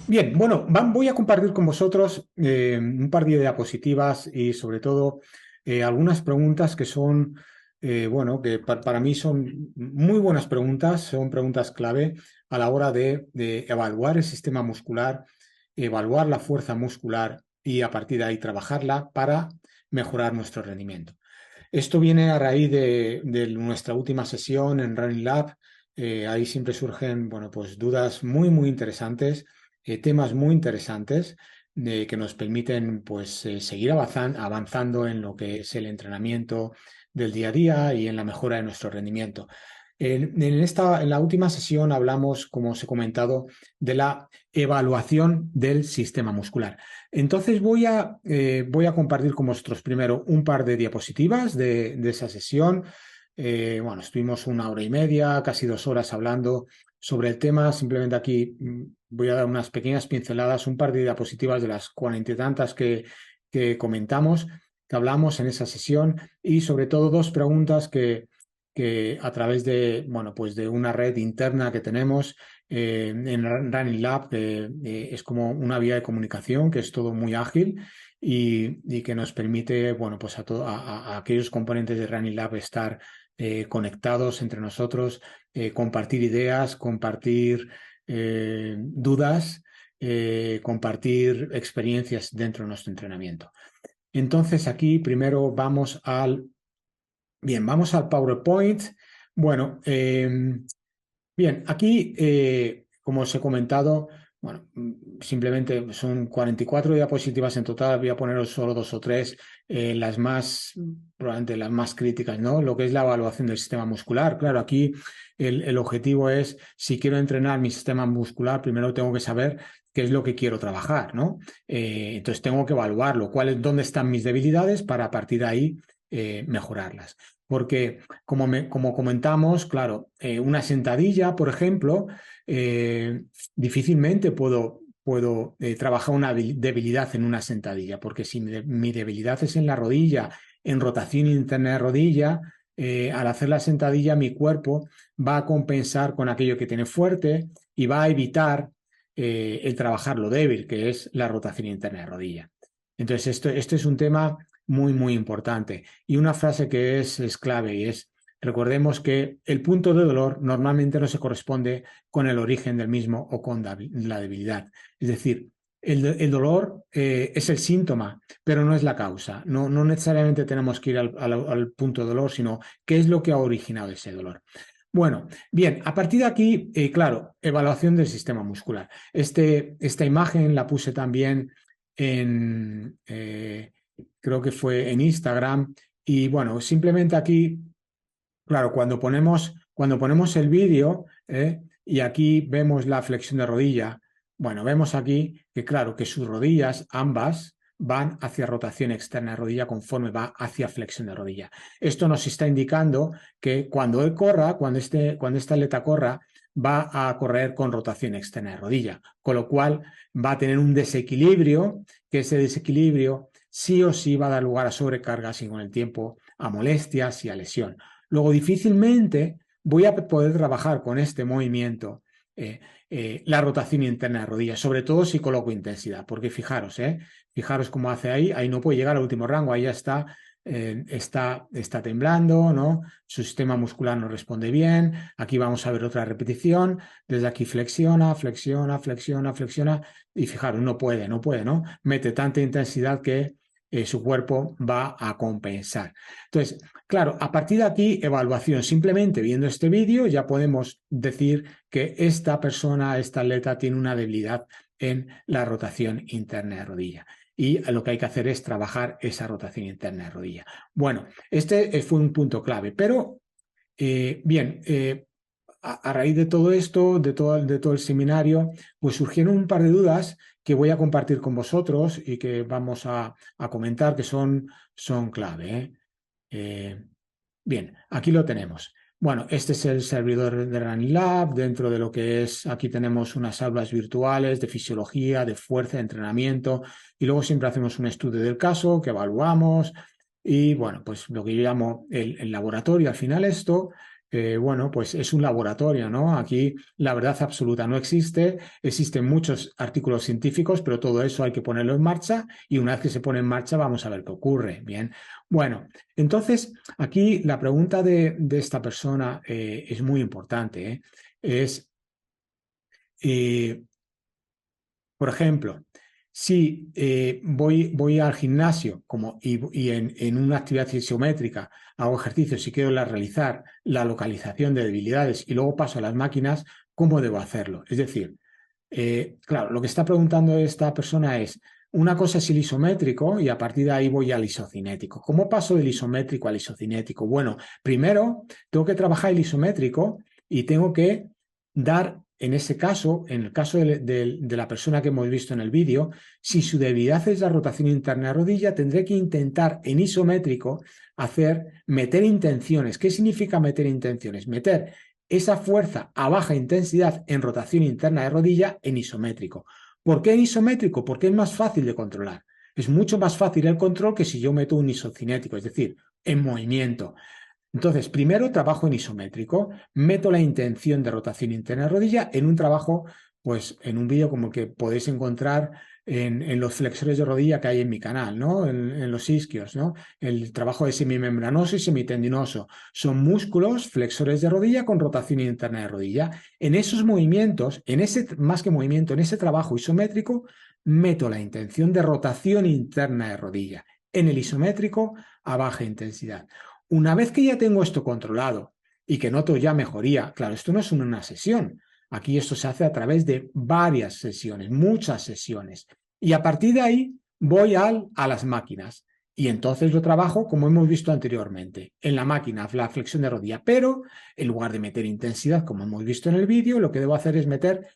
Bien, bueno, voy a compartir con vosotros un par de diapositivas y sobre todo algunas preguntas que son, bueno, que para mí son muy buenas preguntas, son preguntas clave a la hora de evaluar el sistema muscular, evaluar la fuerza muscular y a partir de ahí trabajarla para mejorar nuestro rendimiento. Esto viene a raíz de nuestra última sesión en Running Lab. Ahí siempre surgen, bueno, pues dudas muy interesantes, temas muy interesantes que nos permiten, pues, seguir avanzando en lo que es el entrenamiento del día a día y en la mejora de nuestro rendimiento. En la última sesión hablamos, como os he comentado, de la evaluación del sistema muscular. Entonces voy a compartir con vosotros primero un par de diapositivas de esa sesión. Bueno, estuvimos 1 hora y media, casi 2 horas hablando sobre el tema. Simplemente aquí voy a dar unas pequeñas pinceladas, un par de diapositivas de las 40 y tantas que comentamos, que hablamos en esa sesión y sobre todo dos preguntas que a través de, bueno, pues de una red interna que tenemos en Running Lab, es como una vía de comunicación que es todo muy ágil y que nos permite, bueno, pues a aquellos componentes de Running Lab estar conectados entre nosotros, compartir ideas, compartir dudas, compartir experiencias dentro de nuestro entrenamiento. Entonces aquí primero vamos al PowerPoint. Bueno, bien, aquí, como os he comentado, bueno, simplemente son 44 diapositivas en total. Voy a poneros solo dos o tres, probablemente las más críticas, ¿no? Lo que es la evaluación del sistema muscular. Claro, aquí el objetivo es, si quiero entrenar mi sistema muscular, primero tengo que saber qué es lo que quiero trabajar, ¿no? Entonces tengo que evaluarlo, dónde están mis debilidades para a partir de ahí mejorarlas. Porque como comentamos, claro, una sentadilla, por ejemplo, difícilmente puedo trabajar una debilidad en una sentadilla, porque si mi debilidad es en la rodilla, en rotación interna de rodilla, al hacer la sentadilla mi cuerpo va a compensar con aquello que tiene fuerte y va a evitar el trabajar lo débil, que es la rotación interna de rodilla. Entonces, esto es un tema muy importante. Y una frase que es clave y es: recordemos que el punto de dolor normalmente no se corresponde con el origen del mismo o con la debilidad. Es decir, el dolor es el síntoma, pero no es la causa. No necesariamente tenemos que ir al punto de dolor, sino qué es lo que ha originado ese dolor. Bueno, bien, a partir de aquí, claro, evaluación del sistema muscular. Esta imagen la puse también en, creo que fue en Instagram, y bueno, simplemente aquí, claro, cuando ponemos el vídeo y aquí vemos la flexión de rodilla, bueno, vemos aquí que claro, que sus rodillas ambas van hacia rotación externa de rodilla conforme va hacia flexión de rodilla. Esto nos está indicando que cuando él corra, cuando este atleta corra, va a correr con rotación externa de rodilla, con lo cual va a tener un desequilibrio, que ese desequilibrio sí o sí va a dar lugar a sobrecargas y con el tiempo a molestias y a lesión. Luego, difícilmente voy a poder trabajar con este movimiento la rotación interna de rodillas, sobre todo si coloco intensidad, porque fijaros cómo hace ahí no puede llegar al último rango, ahí ya está temblando, ¿no? Su sistema muscular no responde bien. Aquí vamos a ver otra repetición, desde aquí flexiona, y fijaros, no puede, ¿no? Mete tanta intensidad que su cuerpo va a compensar. Entonces, claro, a partir de aquí, evaluación. Simplemente viendo este vídeo ya podemos decir que esta persona, esta atleta, tiene una debilidad en la rotación interna de rodilla. Y lo que hay que hacer es trabajar esa rotación interna de rodilla. Bueno, este fue un punto clave, pero bien, a raíz de todo esto, de todo el seminario, pues surgieron un par de dudas que voy a compartir con vosotros y que vamos a comentar, que son clave. Bien, aquí lo tenemos. Bueno, este es el servidor de Running Lab. Dentro de lo que es, aquí tenemos unas aulas virtuales de fisiología, de fuerza, de entrenamiento, y luego siempre hacemos un estudio del caso que evaluamos y bueno, pues lo que yo llamo el laboratorio. Al final esto bueno, pues es un laboratorio, ¿no? Aquí la verdad absoluta no existe, existen muchos artículos científicos, pero todo eso hay que ponerlo en marcha y una vez que se pone en marcha vamos a ver qué ocurre. Bien, bueno, entonces aquí la pregunta de esta persona es muy importante, ¿eh? Es, eh, por ejemplo, si voy al gimnasio y en una actividad isométrica hago ejercicios y quiero realizar la localización de debilidades y luego paso a las máquinas, ¿cómo debo hacerlo? Es decir, claro, lo que está preguntando esta persona es, una cosa es el isométrico y a partir de ahí voy al isocinético. ¿Cómo paso del isométrico al isocinético? Bueno, primero tengo que trabajar el isométrico y tengo que dar, en ese caso, en el caso de la persona que hemos visto en el vídeo, si su debilidad es la rotación interna de rodilla, tendré que intentar en isométrico meter intenciones. ¿Qué significa meter intenciones? Meter esa fuerza a baja intensidad en rotación interna de rodilla en isométrico. ¿Por qué en isométrico? Porque es más fácil de controlar. Es mucho más fácil el control que si yo meto un isocinético, es decir, en movimiento. Entonces, primero trabajo en isométrico, meto la intención de rotación interna de rodilla en un trabajo, pues en un vídeo como el que podéis encontrar en los flexores de rodilla que hay en mi canal, ¿no? En los isquios, ¿no? El trabajo de semimembranoso y semitendinoso. Son músculos flexores de rodilla con rotación interna de rodilla. En esos movimientos, más que movimiento, en ese trabajo isométrico, meto la intención de rotación interna de rodilla. En el isométrico, a baja intensidad. Una vez que ya tengo esto controlado y que noto ya mejoría, claro, esto no es una sesión. Aquí esto se hace a través de varias sesiones, muchas sesiones. Y a partir de ahí voy a las máquinas. Y entonces lo trabajo como hemos visto anteriormente, en la máquina, la flexión de rodilla. Pero en lugar de meter intensidad, como hemos visto en el vídeo, lo que debo hacer es meter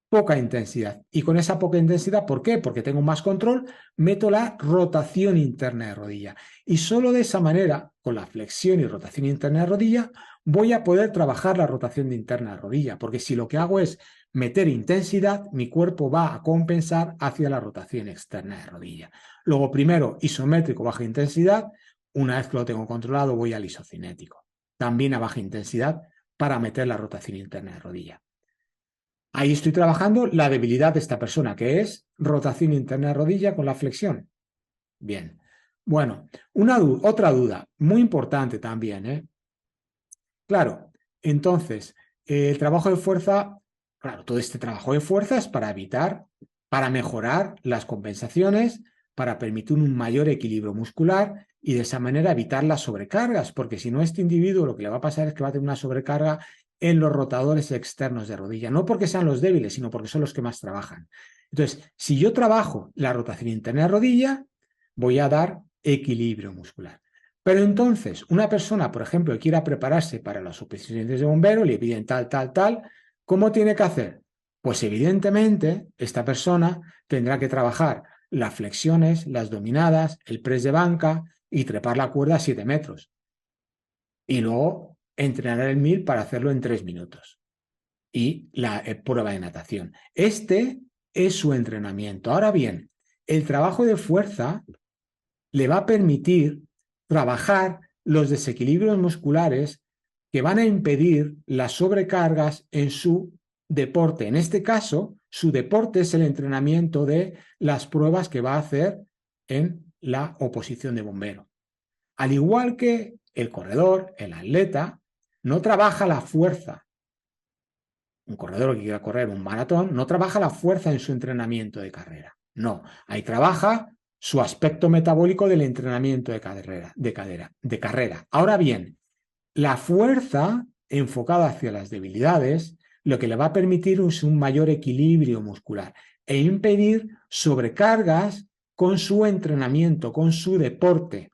poca intensidad. Y con esa poca intensidad, ¿por qué? Porque tengo más control, meto la rotación interna de rodilla. Y solo de esa manera, con la flexión y rotación interna de rodilla, voy a poder trabajar la rotación interna de rodilla. Porque si lo que hago es meter intensidad, mi cuerpo va a compensar hacia la rotación externa de rodilla. Luego, primero, isométrico, baja intensidad. Una vez que lo tengo controlado, voy al isocinético. También a baja intensidad para meter la rotación interna de rodilla. Ahí estoy trabajando la debilidad de esta persona, que es rotación interna de rodilla con la flexión. Bien. Bueno, otra duda, muy importante también, ¿eh? Claro, entonces, el trabajo de fuerza, claro, todo este trabajo de fuerza es para mejorar las compensaciones, para permitir un mayor equilibrio muscular y de esa manera evitar las sobrecargas, porque si no, este individuo lo que le va a pasar es que va a tener una sobrecarga en los rotadores externos de rodilla, no porque sean los débiles, sino porque son los que más trabajan. Entonces, si yo trabajo la rotación interna de rodilla, voy a dar equilibrio muscular. Pero entonces, una persona, por ejemplo, que quiera prepararse para las oposiciones de bombero, le piden tal, ¿cómo tiene que hacer? Pues evidentemente, esta persona tendrá que trabajar las flexiones, las dominadas, el press de banca y trepar la cuerda a 7 metros. Y luego entrenar el 1000 para hacerlo en 3 minutos. Y la prueba de natación. Este es su entrenamiento. Ahora bien, el trabajo de fuerza le va a permitir trabajar los desequilibrios musculares que van a impedir las sobrecargas en su deporte. En este caso, su deporte es el entrenamiento de las pruebas que va a hacer en la oposición de bombero. Al igual que el corredor, el atleta, no trabaja la fuerza. Un corredor que quiera correr un maratón no trabaja la fuerza en su entrenamiento de carrera. No, ahí trabaja su aspecto metabólico del entrenamiento de carrera. Ahora bien, la fuerza enfocada hacia las debilidades lo que le va a permitir es un mayor equilibrio muscular e impedir sobrecargas con su entrenamiento, con su deporte,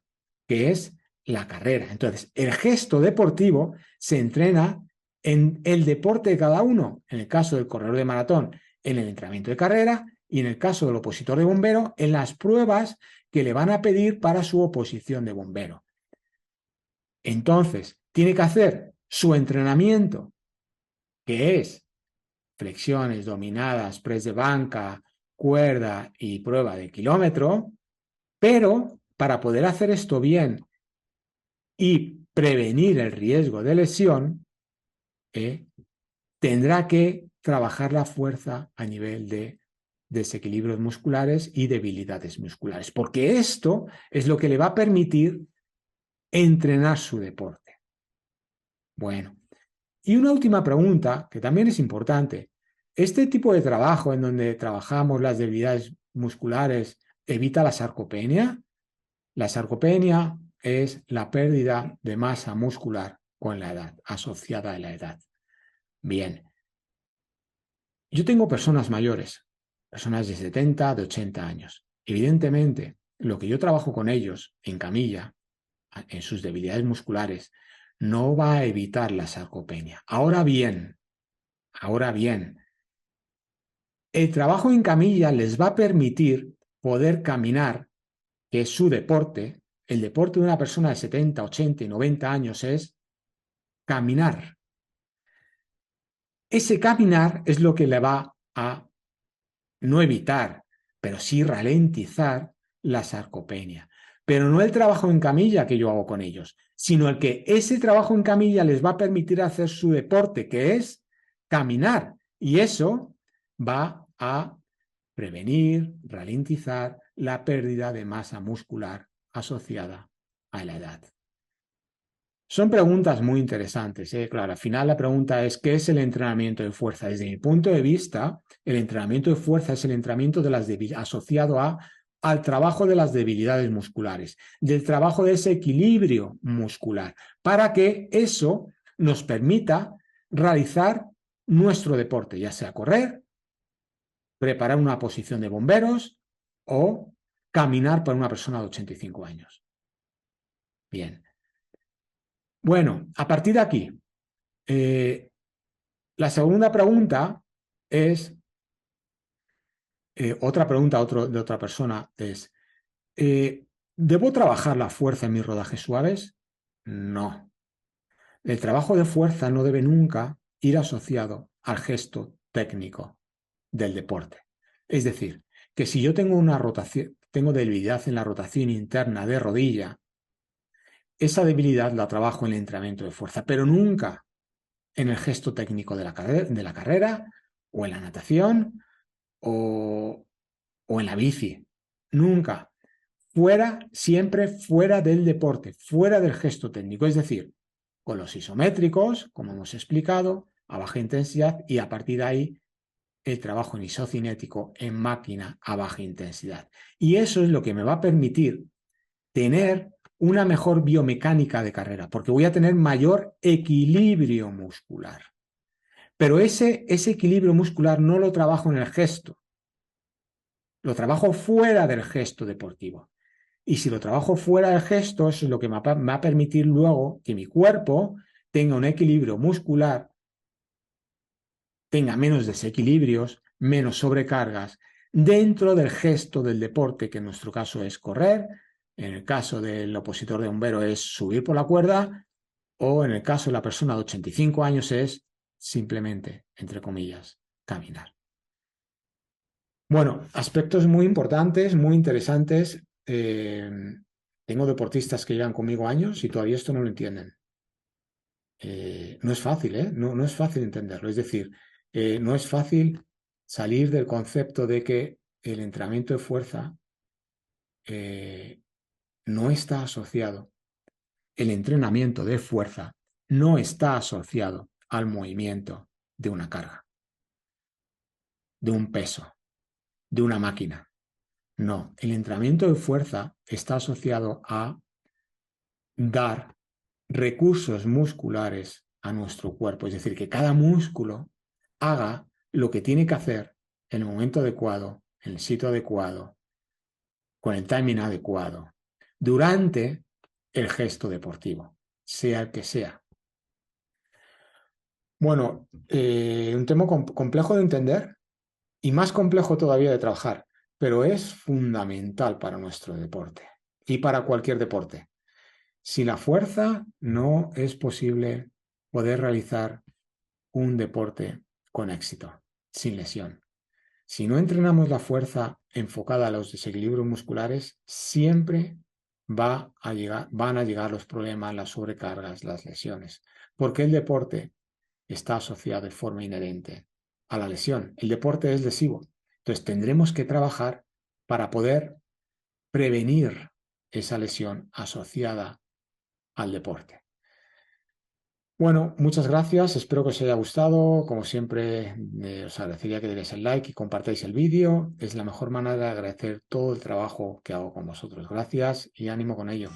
que es la carrera. Entonces, el gesto deportivo se entrena en el deporte de cada uno. En el caso del corredor de maratón, en el entrenamiento de carrera, y en el caso del opositor de bombero, en las pruebas que le van a pedir para su oposición de bombero. Entonces, tiene que hacer su entrenamiento, que es flexiones, dominadas, press de banca, cuerda y prueba de kilómetro, pero para poder hacer esto bien y prevenir el riesgo de lesión, tendrá que trabajar la fuerza a nivel de desequilibrios musculares y debilidades musculares, porque esto es lo que le va a permitir entrenar su deporte. Bueno, y una última pregunta, que también es importante. ¿Este tipo de trabajo en donde trabajamos las debilidades musculares evita la sarcopenia? La sarcopenia es la pérdida de masa muscular con la edad, asociada a la edad. Bien, yo tengo personas mayores, personas de 70, de 80 años. Evidentemente, lo que yo trabajo con ellos en camilla, en sus debilidades musculares, no va a evitar la sarcopenia. Ahora bien, el trabajo en camilla les va a permitir poder caminar, que es su deporte. El deporte de una persona de 70, 80 y 90 años es caminar. Ese caminar es lo que le va a no evitar, pero sí ralentizar la sarcopenia. Pero no el trabajo en camilla que yo hago con ellos, sino el que ese trabajo en camilla les va a permitir hacer su deporte, que es caminar. Y eso va a prevenir, ralentizar la pérdida de masa muscular asociada a la edad. Son preguntas muy interesantes, ¿eh? Claro, al final la pregunta es, ¿qué es el entrenamiento de fuerza? Desde mi punto de vista, el entrenamiento de fuerza es el entrenamiento de las asociado al trabajo de las debilidades musculares, del trabajo de ese equilibrio muscular, para que eso nos permita realizar nuestro deporte, ya sea correr, preparar una posición de bomberos o caminar para una persona de 85 años. Bien. Bueno, a partir de aquí, la segunda pregunta es, otra pregunta de otra persona es, ¿debo trabajar la fuerza en mis rodajes suaves? No. El trabajo de fuerza no debe nunca ir asociado al gesto técnico del deporte. Es decir, que si yo tengo una rotación, tengo debilidad en la rotación interna de rodilla, esa debilidad la trabajo en el entrenamiento de fuerza, pero nunca en el gesto técnico de la carrera o en la natación o en la bici. Nunca. Fuera, siempre fuera del deporte, fuera del gesto técnico. Es decir, con los isométricos, como hemos explicado, a baja intensidad y a partir de ahí el trabajo en isocinético en máquina a baja intensidad. Y eso es lo que me va a permitir tener una mejor biomecánica de carrera, porque voy a tener mayor equilibrio muscular. Pero ese equilibrio muscular no lo trabajo en el gesto, lo trabajo fuera del gesto deportivo. Y si lo trabajo fuera del gesto, eso es lo que me va a permitir luego que mi cuerpo tenga un equilibrio muscular, tenga menos desequilibrios, menos sobrecargas dentro del gesto del deporte, que en nuestro caso es correr, en el caso del opositor de bombero es subir por la cuerda, o en el caso de la persona de 85 años es simplemente, entre comillas, caminar. Bueno, aspectos muy importantes, muy interesantes. Tengo deportistas que llevan conmigo años y todavía esto no lo entienden. No es fácil, ¿eh? No es fácil entenderlo. Es decir, no es fácil salir del concepto de que el entrenamiento de fuerza no está asociado, el entrenamiento de fuerza no está asociado al movimiento de una carga, de un peso, de una máquina. No, el entrenamiento de fuerza está asociado a dar recursos musculares a nuestro cuerpo, es decir, que cada músculo haga lo que tiene que hacer en el momento adecuado, en el sitio adecuado, con el timing adecuado, durante el gesto deportivo, sea el que sea. Bueno, un tema complejo de entender y más complejo todavía de trabajar, pero es fundamental para nuestro deporte y para cualquier deporte. Sin la fuerza no es posible poder realizar un deporte con éxito, sin lesión. Si no entrenamos la fuerza enfocada a los desequilibrios musculares, siempre van a llegar los problemas, las sobrecargas, las lesiones. Porque el deporte está asociado de forma inherente a la lesión. El deporte es lesivo. Entonces tendremos que trabajar para poder prevenir esa lesión asociada al deporte. Bueno, muchas gracias. Espero que os haya gustado. Como siempre, os agradecería que deis el like y compartáis el vídeo. Es la mejor manera de agradecer todo el trabajo que hago con vosotros. Gracias y ánimo con ello.